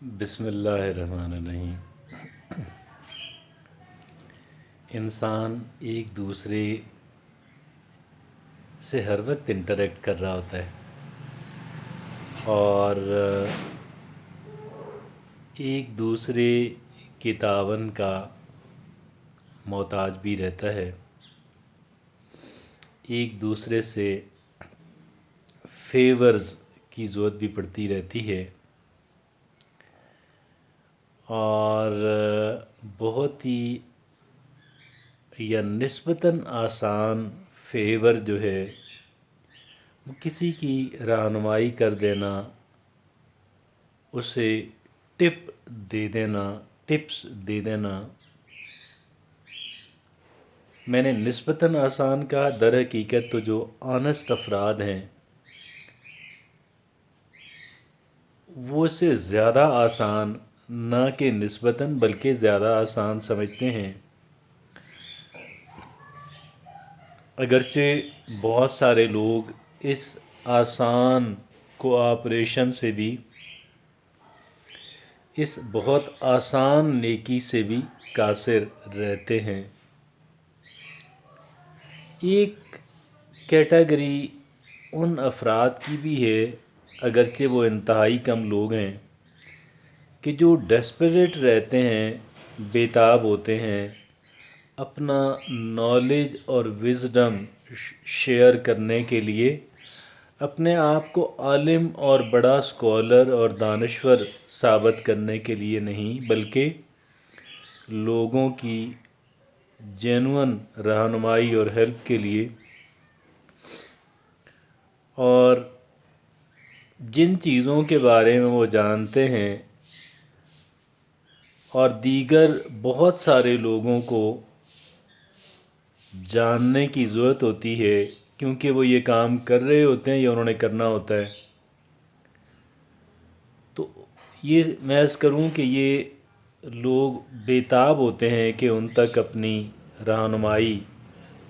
بسم اللہ الرحمن الرحیم۔ انسان ایک دوسرے سے ہر وقت انٹریکٹ کر رہا ہوتا ہے اور ایک دوسرے کے تعاون کا محتاج بھی رہتا ہے، ایک دوسرے سے فیورز کی ضرورت بھی پڑتی رہتی ہے اور بہت ہی یا نسبتاً آسان فیور جو ہے وہ کسی کی رہنمائی کر دینا، اسے ٹپس دے دینا۔ میں نے نسبتاً آسان کہا، در حقیقت تو جو آنسٹ افراد ہیں وہ اسے زیادہ آسان نہ کہ نسبتاً بلکہ زیادہ آسان سمجھتے ہیں، اگرچہ بہت سارے لوگ اس آسان کوآپریشن سے بھی، اس بہت آسان نیکی سے بھی قاصر رہتے ہیں۔ ایک کیٹیگری ان افراد کی بھی ہے، اگرچہ وہ انتہائی کم لوگ ہیں، کہ جو ڈیسپریٹ رہتے ہیں، بے تاب ہوتے ہیں، اپنا نالج اور وزڈم شیئر کرنے کے لیے، اپنے آپ کو عالم اور بڑا اسکالر اور دانشور ثابت کرنے کے لیے نہیں، بلکہ لوگوں کی جینوئن رہنمائی اور ہیلپ کے لیے، اور جن چیزوں کے بارے میں وہ جانتے ہیں اور دیگر بہت سارے لوگوں کو جاننے کی ضرورت ہوتی ہے، کیونکہ وہ یہ کام کر رہے ہوتے ہیں یا انہوں نے کرنا ہوتا ہے، تو یہ میں عرض کروں کہ یہ لوگ بے-تاب ہوتے ہیں کہ ان تک اپنی رہنمائی،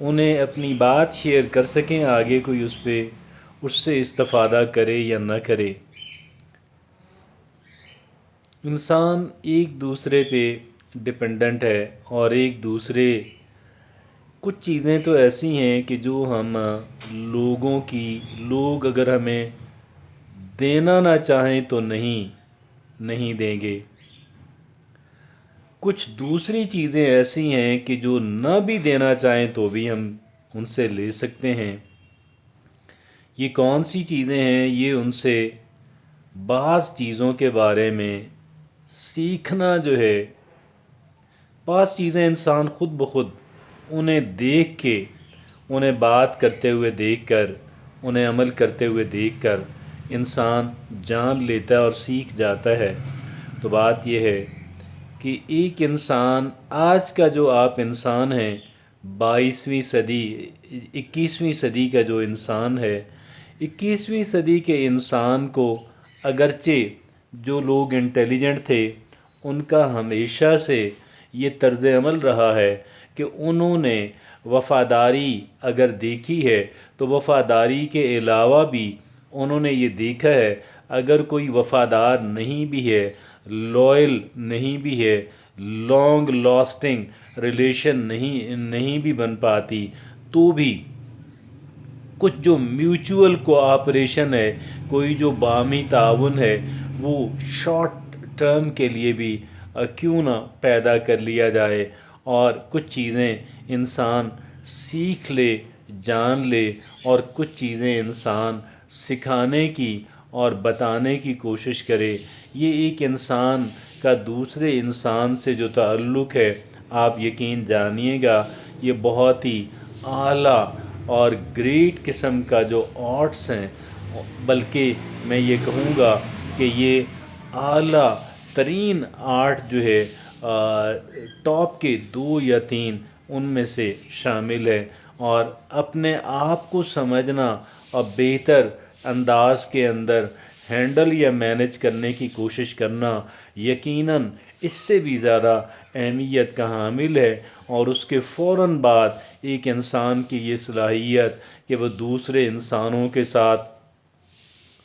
انہیں اپنی بات شیئر کر سکیں، آگے کوئی اس سے استفادہ کرے یا نہ کرے۔ انسان ایک دوسرے پہ ڈپینڈنٹ ہے، اور ایک دوسرے، کچھ چیزیں تو ایسی ہیں کہ جو ہم لوگ اگر ہمیں دینا نہ چاہیں تو نہیں دیں گے، کچھ دوسری چیزیں ایسی ہیں کہ جو نہ بھی دینا چاہیں تو بھی ہم ان سے لے سکتے ہیں۔ یہ کون سی چیزیں ہیں؟ یہ ان سے بعض چیزوں کے بارے میں سیکھنا جو ہے، بعض چیزیں انسان خود بخود انہیں دیکھ کے، انہیں بات کرتے ہوئے دیکھ کر، انہیں عمل کرتے ہوئے دیکھ کر انسان جان لیتا ہے اور سیکھ جاتا ہے۔ تو بات یہ ہے کہ ایک انسان، آج کا جو آپ انسان ہیں، 21ویں صدی کا جو انسان ہے، 21ویں صدی کے انسان کو، اگرچہ جو لوگ انٹیلیجنٹ تھے ان کا ہمیشہ سے یہ طرز عمل رہا ہے کہ انہوں نے وفاداری اگر دیکھی ہے تو وفاداری کے علاوہ بھی انہوں نے یہ دیکھا ہے، اگر کوئی وفادار نہیں بھی ہے، لائل نہیں بھی ہے، لانگ لاسٹنگ ریلیشن نہیں بھی بن پاتی، تو بھی کچھ جو میوچول کوآپریشن ہے، کوئی جو باہمی تعاون ہے، وہ شارٹ ٹرم کے لیے بھی کیوں نہ پیدا کر لیا جائے، اور کچھ چیزیں انسان سیکھ لے، جان لے، اور کچھ چیزیں انسان سکھانے کی اور بتانے کی کوشش کرے۔ یہ ایک انسان کا دوسرے انسان سے جو تعلق ہے، آپ یقین جانیے گا، یہ بہت ہی اعلیٰ اور گریٹ قسم کا جو آرٹس ہیں، بلکہ میں یہ کہوں گا کہ یہ اعلیٰ ترین آرٹ جو ہے، ٹاپ کے 2 یا 3 ان میں سے شامل ہے، اور اپنے آپ کو سمجھنا اور بہتر انداز کے اندر ہینڈل یا مینج کرنے کی کوشش کرنا یقیناً اس سے بھی زیادہ اہمیت کا حامل ہے، اور اس کے فوراً بعد ایک انسان کی یہ صلاحیت کہ وہ دوسرے انسانوں کے ساتھ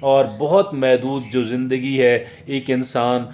اور بہت محدود جو زندگی ہے ایک انسان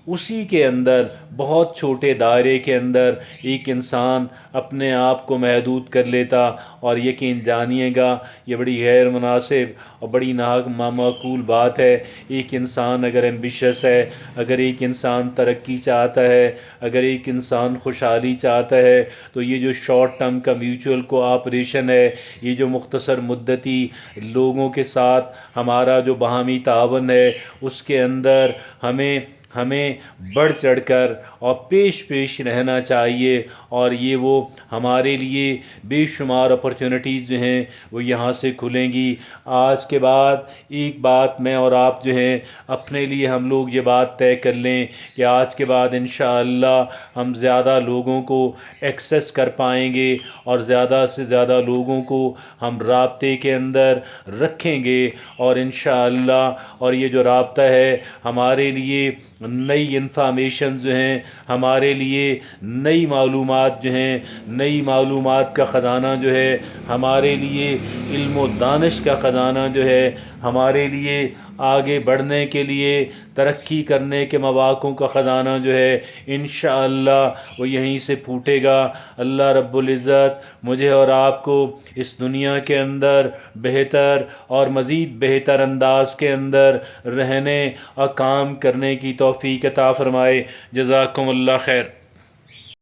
اسی کے اندر بہت چھوٹے دائرے کے اندر ایک انسان اپنے آپ کو محدود کر لیتا، اور یقین جانیے گا یہ بڑی غیر مناسب اور بڑی نامعقول بات ہے۔ ایک انسان اگر ایمبیشس ہے، اگر ایک انسان ترقی چاہتا ہے، اگر ایک انسان خوشحالی چاہتا ہے، تو یہ جو شارٹ ٹرم کا میوچول کوآپریشن ہے، یہ جو مختصر مدتی لوگوں کے ساتھ ہمارا جو باہمی تعاون ہے، اس کے اندر ہمیں بڑھ چڑھ کر اور پیش رہنا چاہیے، اور یہ وہ ہمارے لیے بے شمار اپرچونٹیز جو ہیں وہ یہاں سے کھلیں گی۔ آج کے بعد ایک بات میں اور آپ جو ہیں اپنے لیے ہم لوگ یہ بات طے کر لیں کہ آج کے بعد انشاءاللہ ہم زیادہ لوگوں کو ایکسیس کر پائیں گے، اور زیادہ سے زیادہ لوگوں کو ہم رابطے کے اندر رکھیں گے، اور انشاءاللہ اور یہ جو رابطہ ہے ہمارے لیے نئی انفارمیشن جو ہیں، ہمارے لیے نئی معلومات جو ہیں، نئی معلومات کا خزانہ جو ہے، ہمارے لیے علم و دانش کا خزانہ جو ہے، ہمارے لیے آگے بڑھنے کے لیے ترقی کرنے کے مواقع کا خزانہ جو ہے انشاءاللہ وہ یہیں سے پھوٹے گا۔ اللہ رب العزت مجھے اور آپ کو اس دنیا کے اندر بہتر اور مزید بہتر انداز کے اندر رہنے اور کام کرنے کی توفیق عطا فرمائے۔ جزاکم اللہ خیر۔